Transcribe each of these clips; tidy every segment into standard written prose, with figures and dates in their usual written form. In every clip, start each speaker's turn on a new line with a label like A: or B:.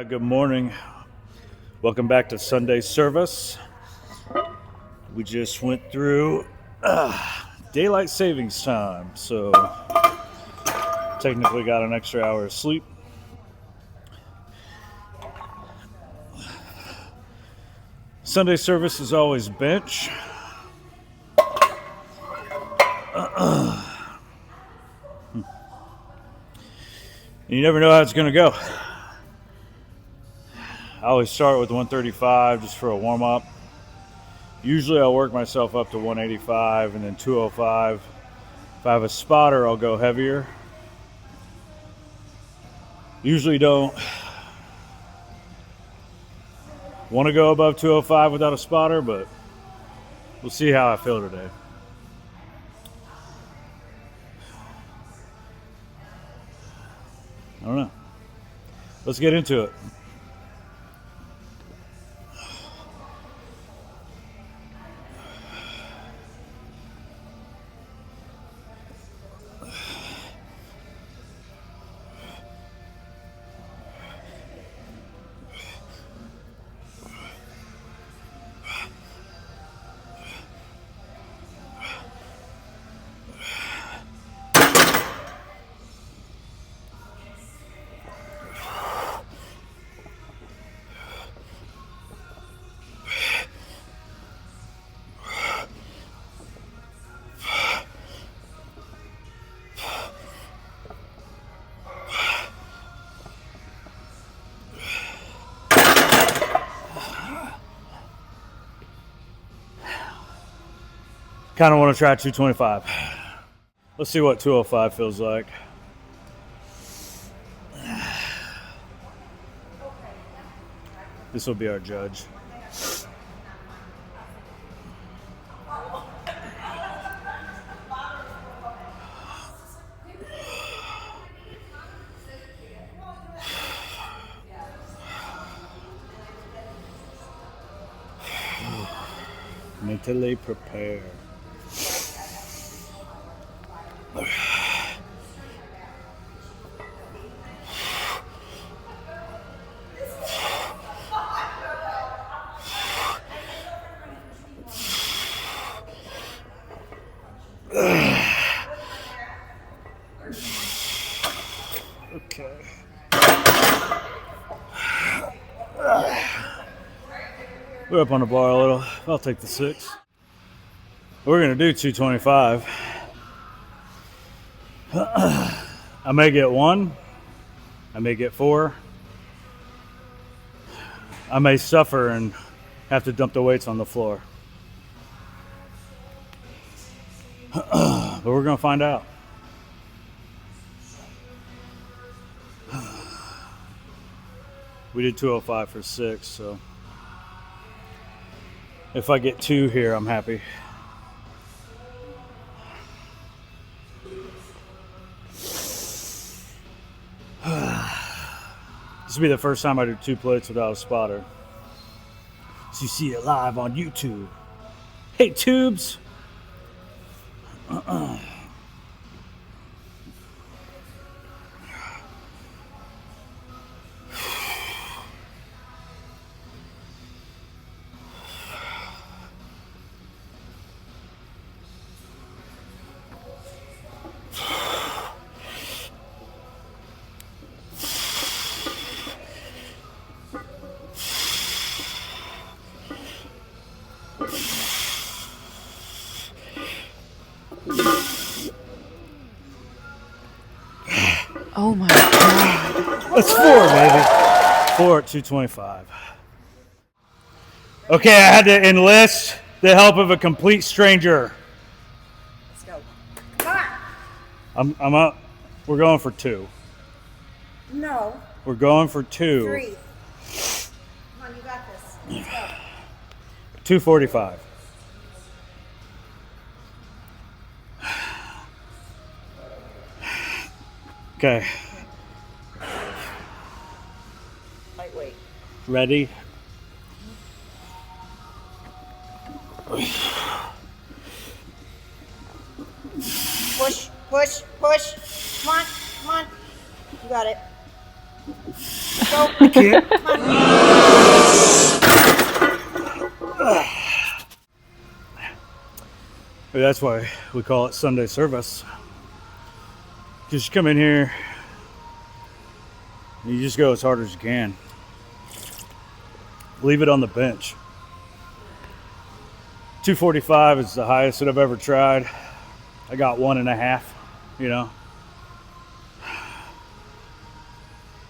A: Good morning. Welcome back to Sunday service. We just went through daylight savings time, so technically got an extra hour of sleep. Sunday service is always bench. You never know how it's going to go. I always start with 135 just for a warm-up. Usually I'll work myself up to 185 and then 205. If I have a spotter, I'll go heavier. Usually don't want to go above 205 without a spotter, but we'll see how I feel today. I don't know. Let's get into it. Kind of want to try 225. Let's see what 205 feels like. This will be our judge. Mentally prepare. Okay. We're up on the bar a little. I'll take the 6. We're going to do 225. I may get 1. I may get 4. I may suffer and have to dump the weights on the floor. But we're going to find out. We did 205 for 6, so if I get 2 here, I'm happy. This will be the first time I do 2 plates without a spotter. So you see it live on YouTube. Hey, tubes!
B: Oh my God.
A: That's 4, baby. 4 at 225. Okay, I had to enlist the help of a complete stranger.
B: Let's go. Come on.
A: I'm up. We're going for 2.
B: No.
A: We're going for 2.
B: 3. Come on, you got this. Let's go.
A: 245. Okay.
B: weight.
A: Ready?
B: Push, push, push. Come on, come on. You got it. Go.
A: I can't.
B: Come on.
A: That's why we call it Sunday service. Just come in here, and you just go as hard as you can. Leave it on the bench. 245 is the highest that I've ever tried. I got 1.5, you know.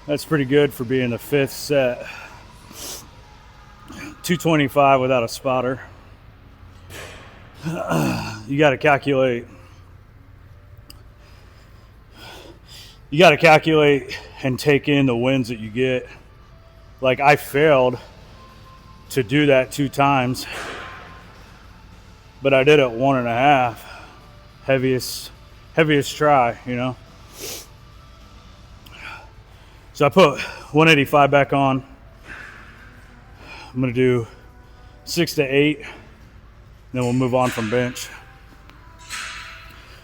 A: That's pretty good for being the 5th set. 225 without a spotter. You got to calculate. You got to calculate and take in the wins that you get. Like, I failed to do that 2 times, but I did it 1.5. Heaviest try, you know. So I put 185 back on. I'm gonna do 6 to 8, then we'll move on from bench.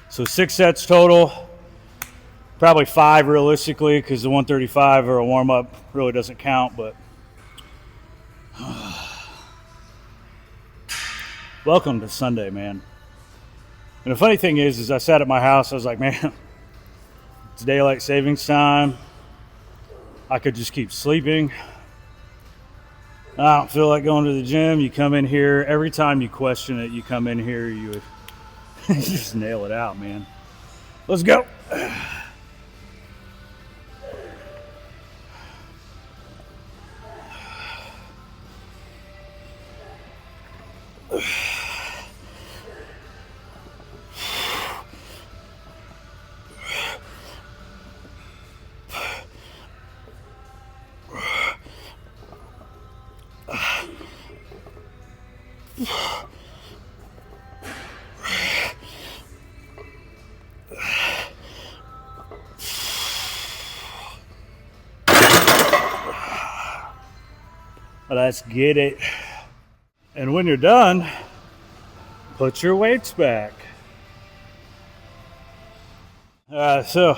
A: So 6 sets total, probably 5 realistically, because the 135 or a warm-up really doesn't count, but welcome to Sunday, man. And the funny thing is I sat at my house, I was like, man, it's daylight savings time. I could just keep sleeping. I don't feel like going to the gym. You come in here, every time you question it, you come in here, you just nail it out, man. Let's go. Let's get it. And when you're done, put your weights back. So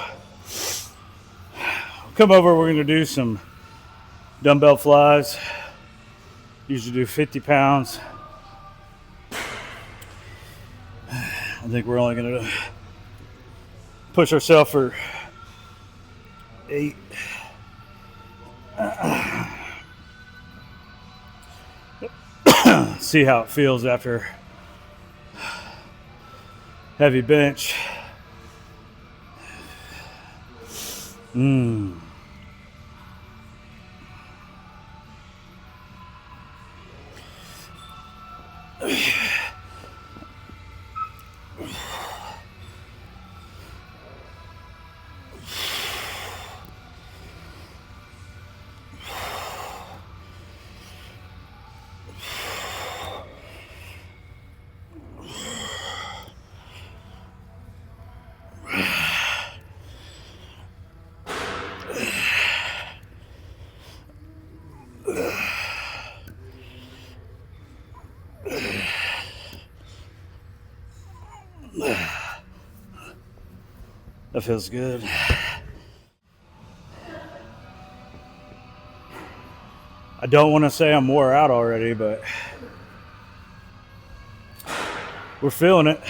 A: come over, we're gonna do some dumbbell flies. Usually do 50 pounds. I think we're only gonna push ourselves for 8. See how it feels after heavy bench. That feels good. I don't want to say I'm wore out already, but we're feeling it.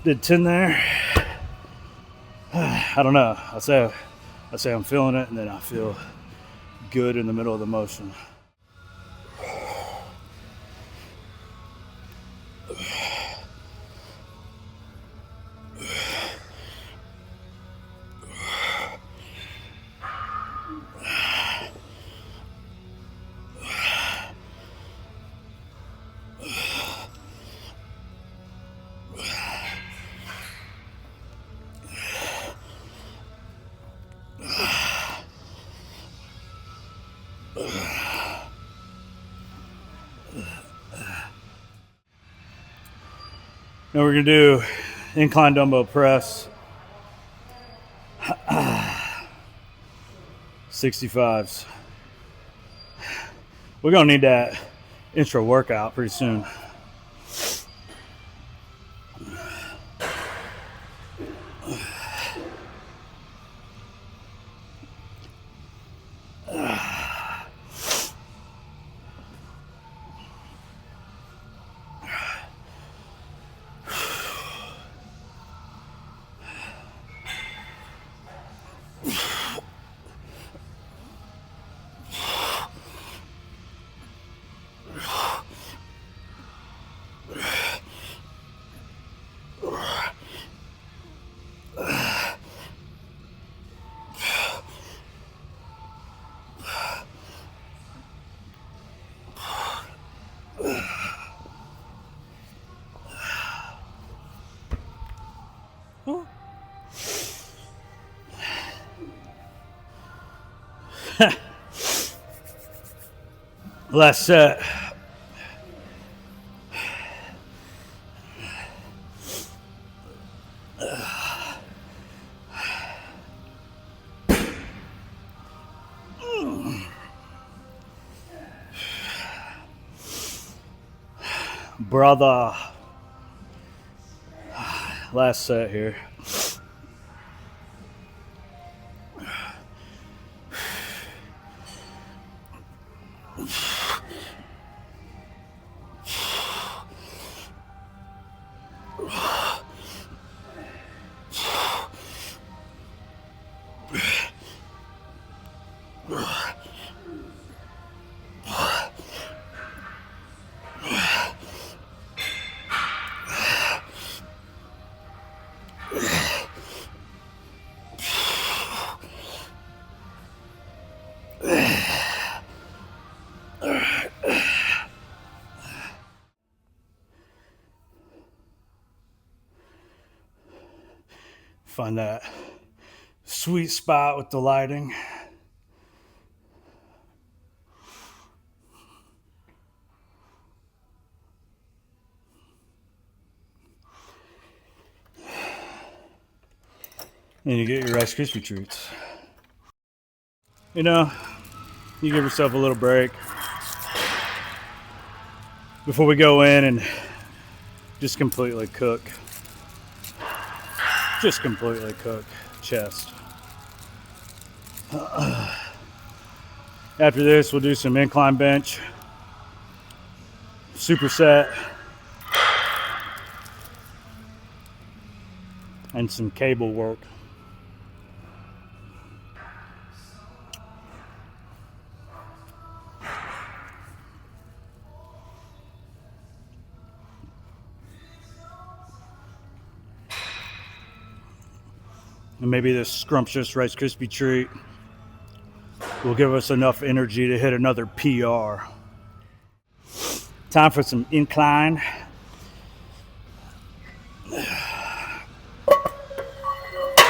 A: Did 10 there. I don't know. I say I'm feeling it, and then I feel good in the middle of the motion. Now we're gonna do incline dumbbell press, 65s. We're gonna need that intro workout pretty soon. Last set. Brother. Last set here. Find that sweet spot with the lighting. And you get your Rice Krispie treats. You know, you give yourself a little break before we go in and just completely cook. Just completely cook chest. After this, we'll do some incline bench, superset, and some cable work. And maybe this scrumptious Rice Krispie treat will give us enough energy to hit another PR. Time for some incline.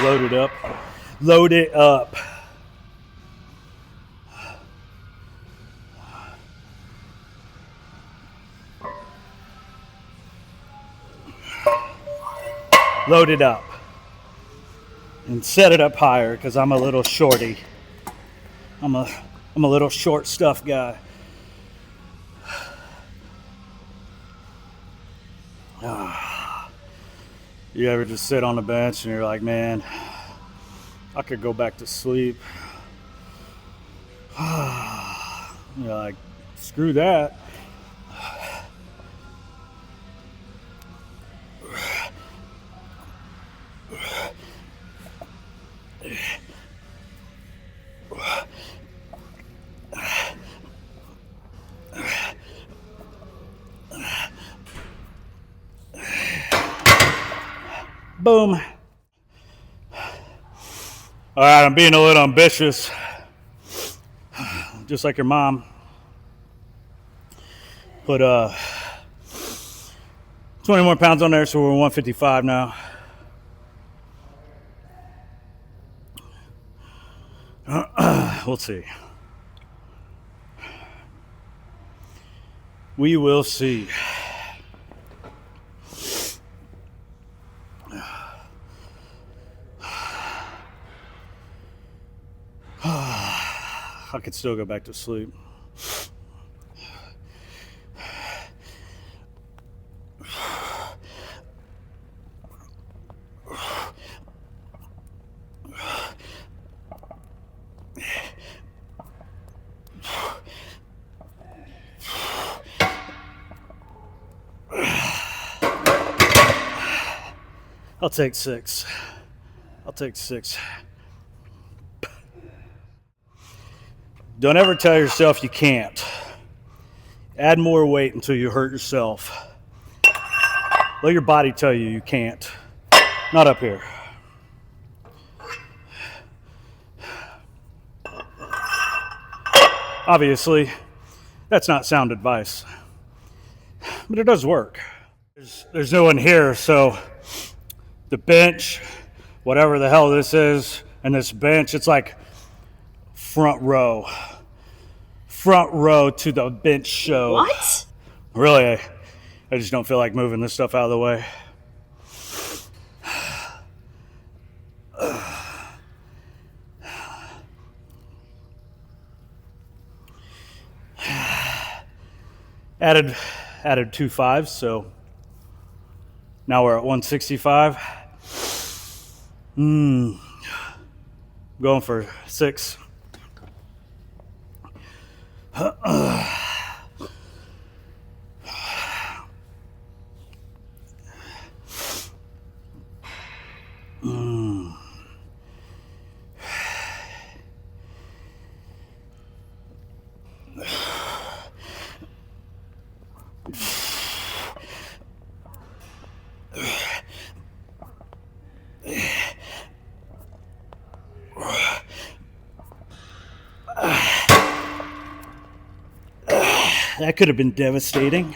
A: Load it up. Load it up. Load it up. And set it up higher because I'm a little shorty. I'm a little short stuff guy. You ever just sit on the bench and you're like, man, I could go back to sleep. You're like, screw that. Boom. All right, I'm being a little ambitious, just like your mom. Put 20 more pounds on there, so we're 155 now. We'll see. We will see. I could still go back to sleep. I'll take 6. I'll take 6. Don't ever tell yourself you can't. Add more weight until you hurt yourself. Let your body tell you you can't. Not up here. Obviously, that's not sound advice, but it does work. There's no one here, so the bench, whatever the hell this is, and this bench, it's like front row to the bench show.
B: What?
A: Really, I just don't feel like moving this stuff out of the way. Added 2 5s, so now we're at 165. Going for 6. That could have been devastating.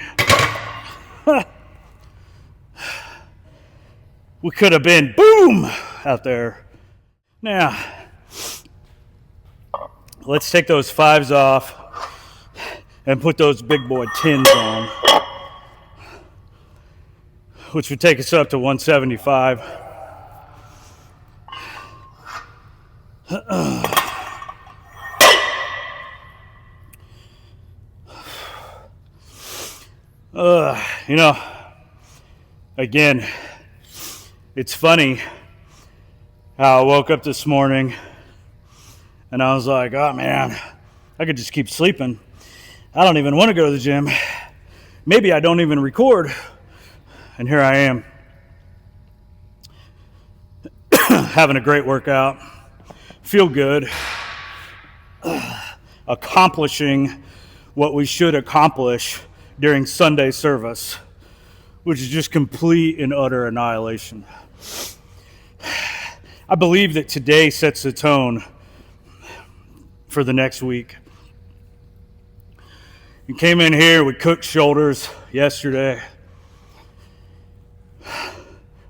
A: We could have been boom out there. Now, let's take those 5s off and put those big boy 10s on, which would take us up to 175. You know, again, it's funny how I woke up this morning and I was like, oh man, I could just keep sleeping. I don't even want to go to the gym. Maybe I don't even record. And here I am, having a great workout, feel good, accomplishing what we should accomplish during Sunday service, which is just complete and utter annihilation. I believe that today sets the tone for the next week. We came in here, we cooked shoulders yesterday.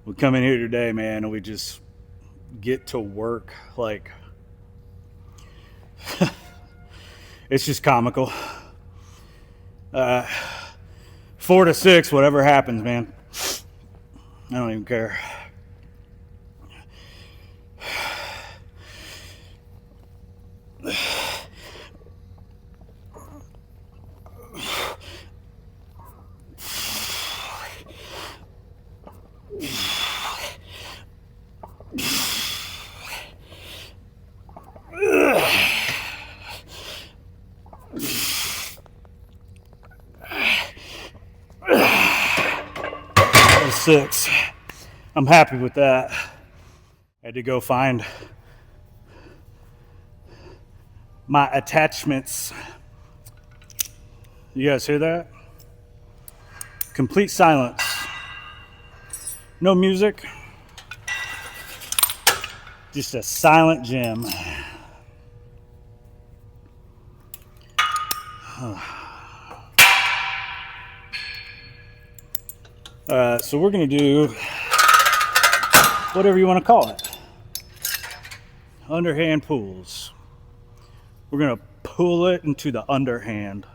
A: We come in here today, man, and we just get to work like it's just comical. 4 to 6, whatever happens, man. I don't even care. That was 6. I'm happy with that. I had to go find my attachments. You guys hear that? Complete silence. No music. Just a silent gym. So we're going to do whatever you want to call it. Underhand pulls. We're going to pull it into the underhand.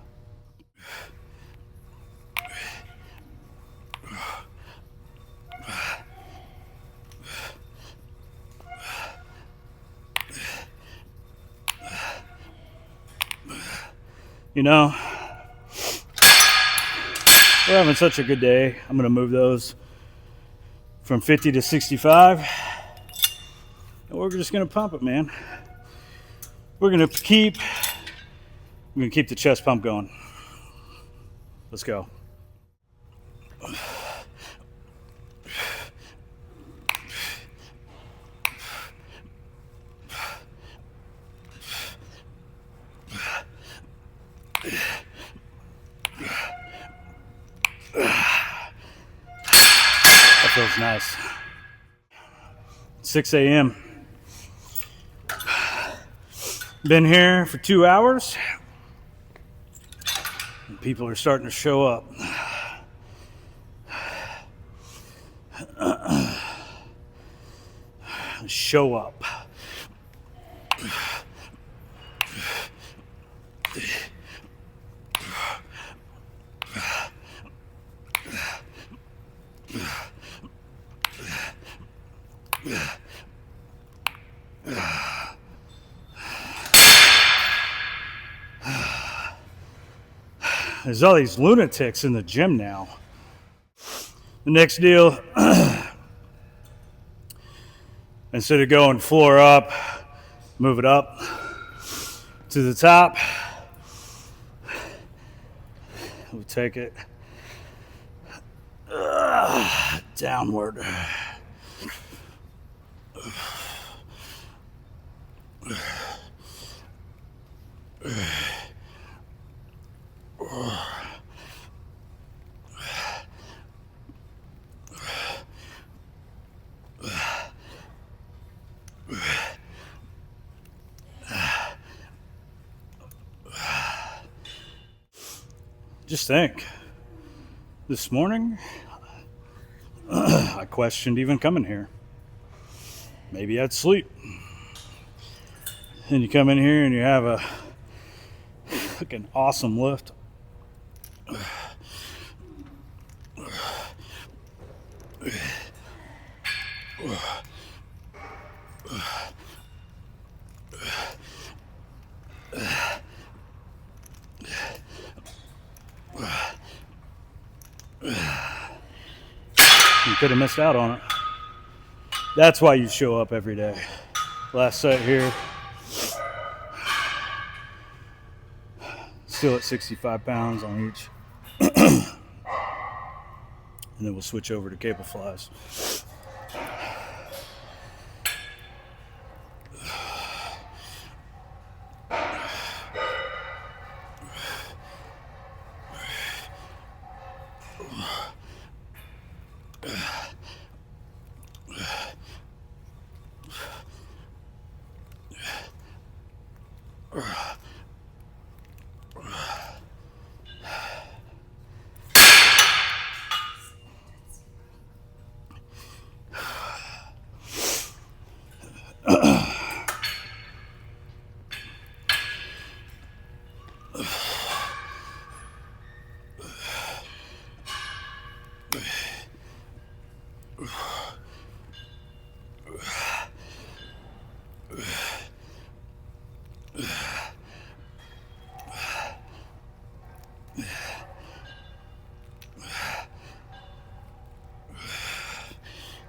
A: You know, we're having such a good day. I'm going to move those from 50 to 65. And we're just going to pump it, man. We're going to keep the chest pump going. Let's go. That feels nice. 6 a.m. Been here for 2 hours. And people are starting to show up. Show up. There's all these lunatics in the gym now. The next deal, instead of going floor up, move it up to the top. We'll take it downward. Just think, this morning, I questioned even coming here. Maybe I'd sleep. And you come in here and you have a fucking awesome lift. You could have missed out on it. That's why you show up every day. Last set here. Still at 65 pounds on each. And then we'll switch over to cable flies.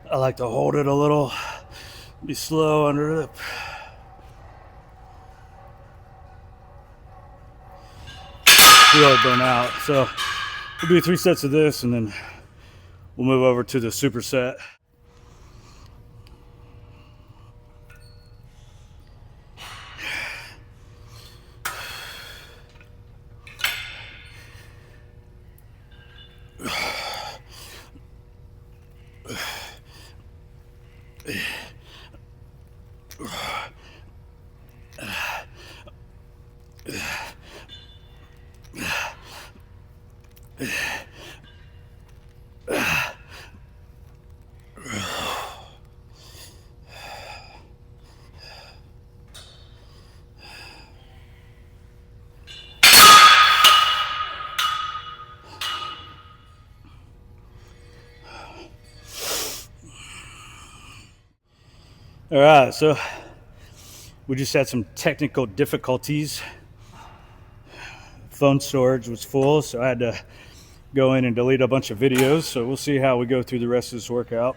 A: I like to hold it a little, be slow under it. Really burn out. So we'll do 3 sets of this and then we'll move over to the superset. All right, so we just had some technical difficulties. Phone storage was full, so I had to go in and delete a bunch of videos. So we'll see how we go through the rest of this workout.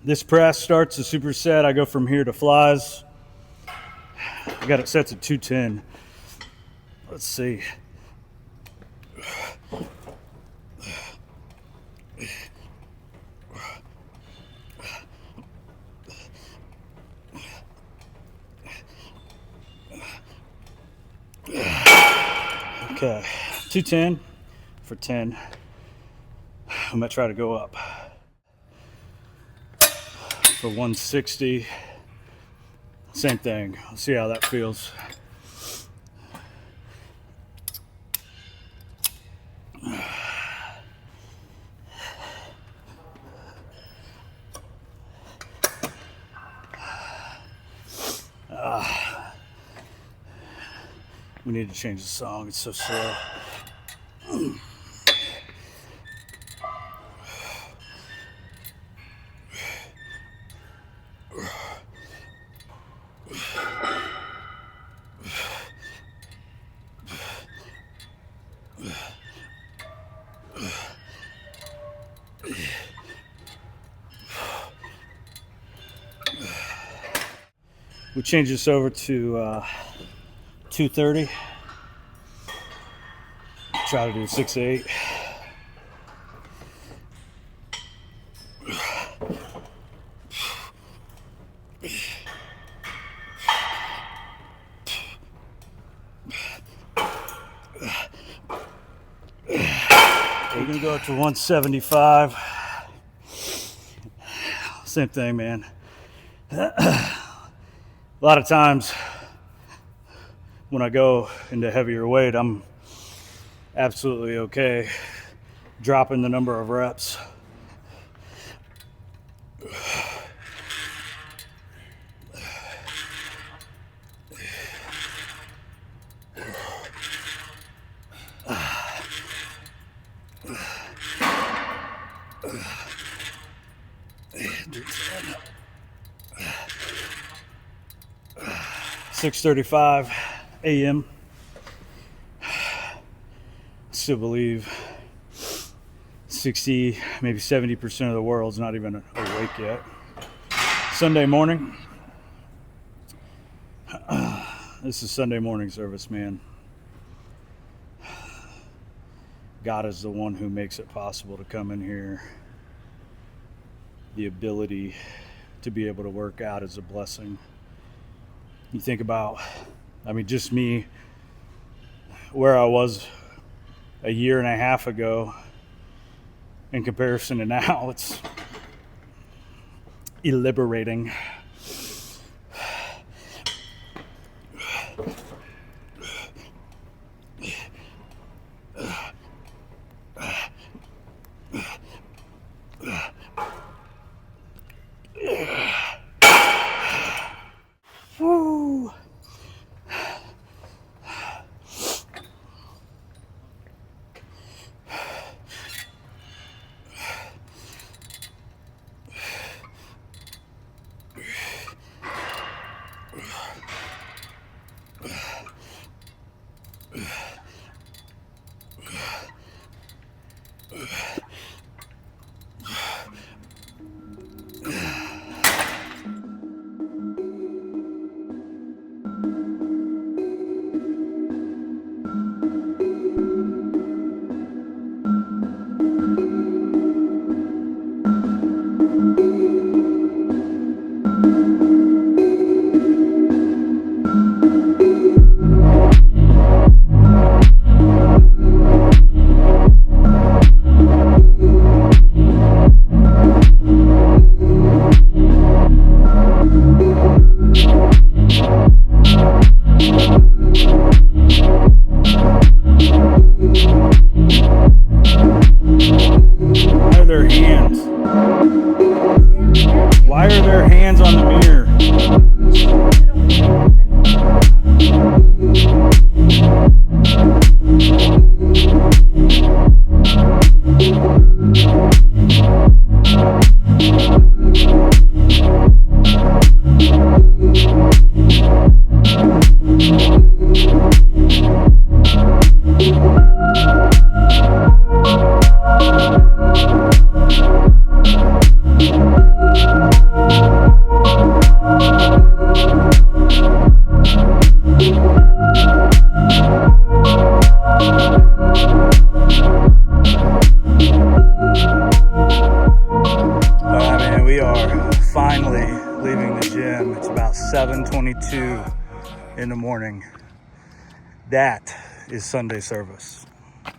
A: This press starts a superset. I go from here to flies. I got it set to 210. Let's see. Okay, 210 for 10. I'm gonna try to go up for 160. Same thing. Let's see how that feels. We need to change the song. It's so slow. We change this over to 230. Try to do 6-8. We're gonna go up to 175. Same thing, man. A lot of times when I go into heavier weight, I'm absolutely okay dropping the number of reps. $6:35 a.m. Still believe 60, maybe 70% of the world's not even awake yet. Sunday morning. This is Sunday morning service, man. God is the one who makes it possible to come in here. The ability to be able to work out is a blessing. You think about, just me, where I was a year and a half ago in comparison to now, it's liberating. Woo. hands? Why are their hands on the mirror? We are finally leaving the gym. It's about 7:22 in the morning. That is Sunday service.